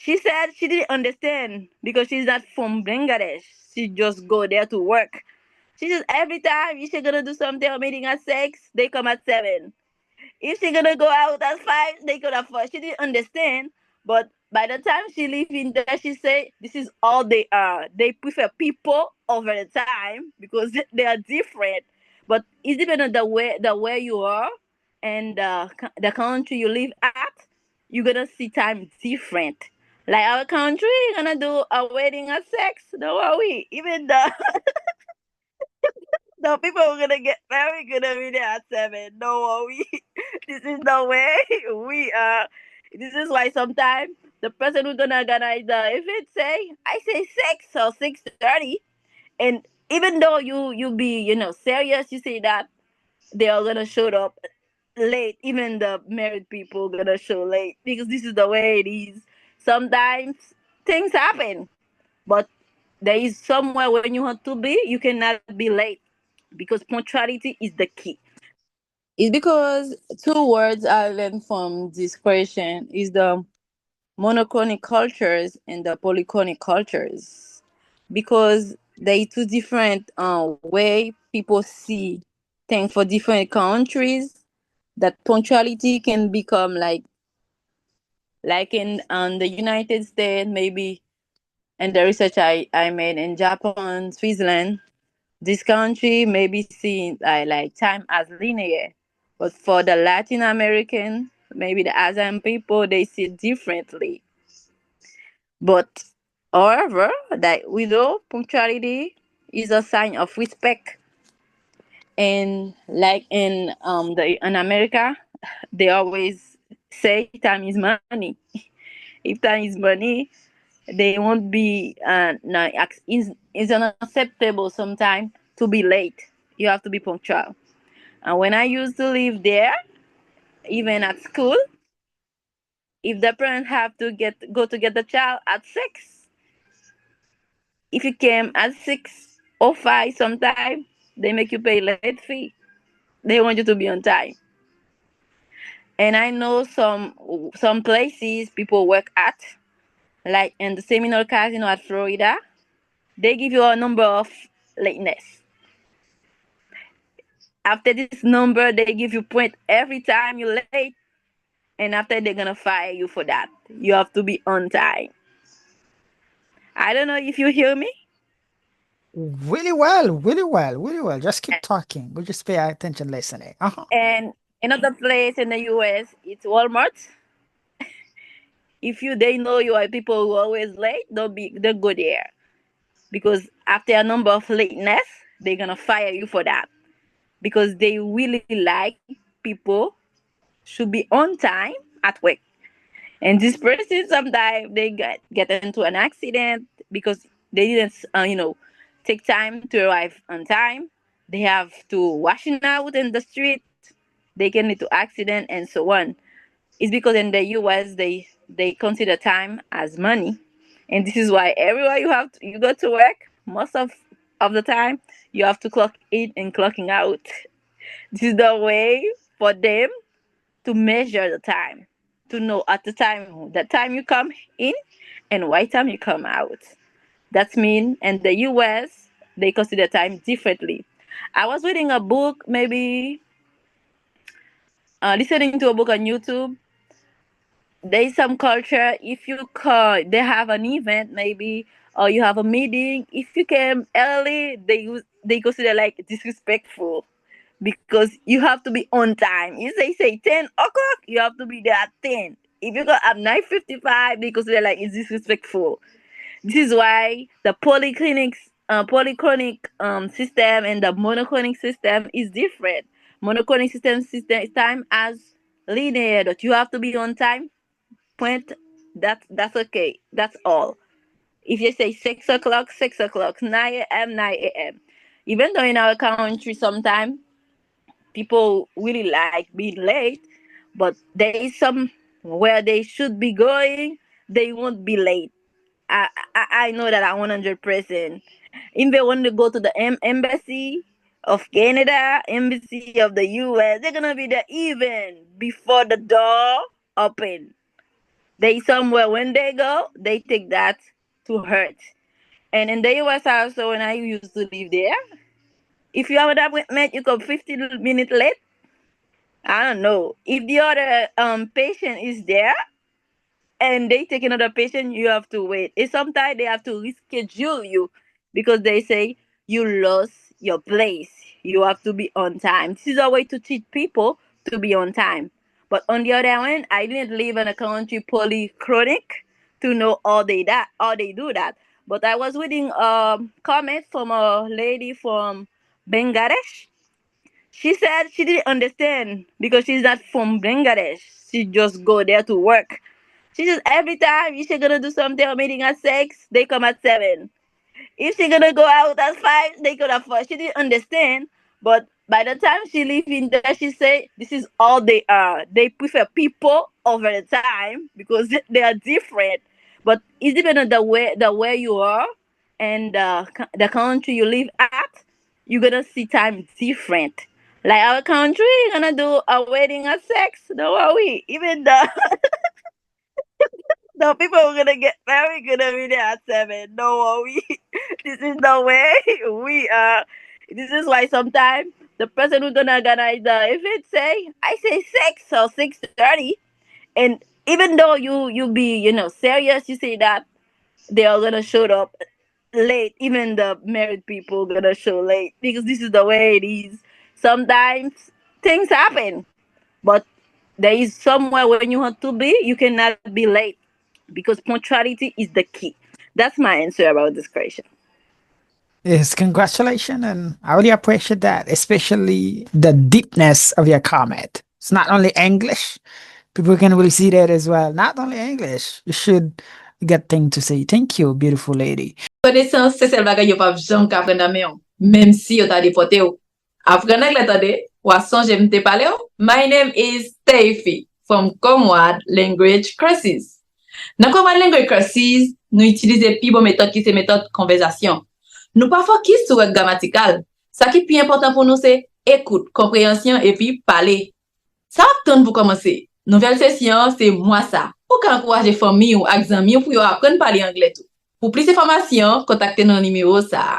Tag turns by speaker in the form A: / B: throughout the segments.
A: She said she didn't understand because she's not from Bangladesh. She just go there to work. She says every time if she's gonna do something or meeting at 6, they come at 7. If she's gonna go out at 5, they go at 4. She didn't understand, but by the time she live in there, she say this is all they are. They prefer people over the time because they are different. But it's depending on the way you are and the country you live at. You're gonna see time different. Like our country, you're gonna do a wedding at 6. Don't worry. Even the people who are gonna get married gonna be there at 7. Don't worry. This is the way we are. This is why sometimes the person who's gonna organize the event say, I say 6 or 6:30, and even though you be serious, you say that they are gonna show up late. Even the married people gonna show late because this is the way it is. Sometimes things happen, but there is somewhere when you want to be, you cannot be late because punctuality is the key. It's because two words I learned from this question is the monochronic cultures and the polychronic cultures, because they two different way people see things for different countries. That punctuality can become like in the United States, maybe, and the research I made in Japan, Switzerland, this country may be seen like time as linear, but for the Latin American, maybe the Asian people, they see it differently. But however, that we know punctuality is a sign of respect, and like in America, they always say time is money. If time is money, they won't be no, it's unacceptable sometimes to be late. You have to be punctual. And when I used to live there, even at school, if the parents have to go to get the child at 6, if you came at 6:05, sometime they make you pay late fee. They want you to be on time. And I know some places people work at, like in the Seminole Casino at Florida, they give you a number of lateness. After this number, they give you point every time you're late, and after they're gonna fire you for that. You have to be on time. I don't know if you hear me.
B: Really well, really well, really well. Just keep talking. We'll just pay attention listening. Uh-huh.
A: And another place in the US, it's Walmart. If they know you are people who are always late, they'll go there because after a number of lateness, they're gonna fire you for that because they really like people should be on time at work. And this person sometimes they get into an accident because they didn't take time to arrive on time. They have to washing out in the street. They get into accident and so on. It's because in the US they consider time as money, and this is why everywhere you go to work, most of the time you have to clock in and clocking out. This is the way for them to measure the time, to know at the time you come in and what time you come out. That's mean in the US they consider time differently. I was reading a book, maybe listening to a book on YouTube. There's some culture, if you call they have an event maybe, or you have a meeting, if you came early, they consider like disrespectful because you have to be on time. You say 10 o'clock, you have to be there at 10. If you go at 9:55, they consider like it's disrespectful. This is why the polychronic system and the monochronic system is different. Monochronic system time as linear, that you have to be on time. Point. That's okay. That's all. If you say 6 o'clock, 6 o'clock, 9 a.m., 9 a.m. Even though in our country sometimes people really like being late, but there is some where they should be going, they won't be late. I know that I 100%. Even when they go to the embassy of Canada, embassy of the US, they're gonna be there even before the door open. They somewhere when they go, they take that to hurt. And in the US also, when I used to live there, if you have an appointment, you come 15 minutes late. I don't know. If the other patient is there and they take another patient, you have to wait. And sometimes they have to reschedule you because they say you lost your place. You have to be on time. This is a way to teach people to be on time. But on the other hand, I didn't live in a country polychronic to know all they do that. But I was reading a comment from a lady from Bangladesh. She said she didn't understand because she's not from Bangladesh. She just go there to work. She says every time if she's gonna do something or meeting at 6, they come at 7. If she's gonna go out at 5, they come at 4. She didn't understand, but by the time she live in there, she say this is all they are. They prefer people over the time because they are different. But it depends on the way you are and the country you live at. You're gonna see time different. Like our country, you're gonna do a wedding at 6. Don't worry. Even the people who are gonna get married gonna be there at 7. Don't worry. This is the way we are. This is why sometimes the person who's gonna organize the event say, I say 6 or 6:30, and even though you be serious, you say that they are gonna show up late. Even the married people gonna show late because this is the way it is. Sometimes things happen, but there is somewhere when you want to be, you cannot be late because punctuality is the key. That's my answer about this question.
B: Yes, congratulations, and I really appreciate that, especially the deepness of your comment. It's not only English, people can really see that as well. Not only English, you should get things to say. Thank you, beautiful lady.
C: Connaissance, c'est celle bagay yo pa vjan ka apren nan men yon, même si yo ta depote yo. Apren anglais tande, ou a sonje mte pale yo? My name is Steffi from Commonwealth Language Courses. Dans Commonwealth Language Courses, nous utilisons pi bon méthode qui c'est méthode conversation. Nous pas focus sur règle grammaticale. Ça qui est plus important pour nous c'est écoute, compréhension et puis parler. Ça attend pour commencer. Nouvelle session, c'est moi ça. Pour encourager famille ou amis pour apprendre à parler anglais tout. Pour plus d'informations, contactez nos numéros ça.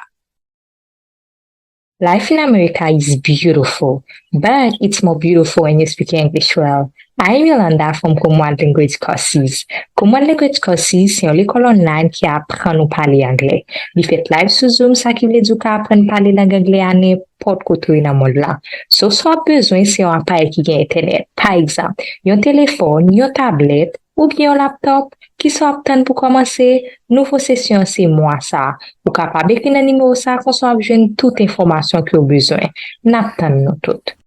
D: Life in America is beautiful, but it's more beautiful when you speak English well. I'm Yolanda from Commonwealth Language Courses. Commonwealth Language Courses, c'est une école online qui apprend à parler anglais. Il fait live sur Zoom, ça qui veut dire qu'on apprend à parler l'anglais à n'importe côté dans le monde là. So, soit besoin, c'est un appareil qui a Internet. Par exemple, un téléphone, une tablette, ou bien un laptop, qui sont aptes pour commencer, nouveau session, c'est moi ça. Ou capable d'écrire un numéro ça, qu'on soit besoin de toute information que vous avez besoin. N'attendons nous toutes.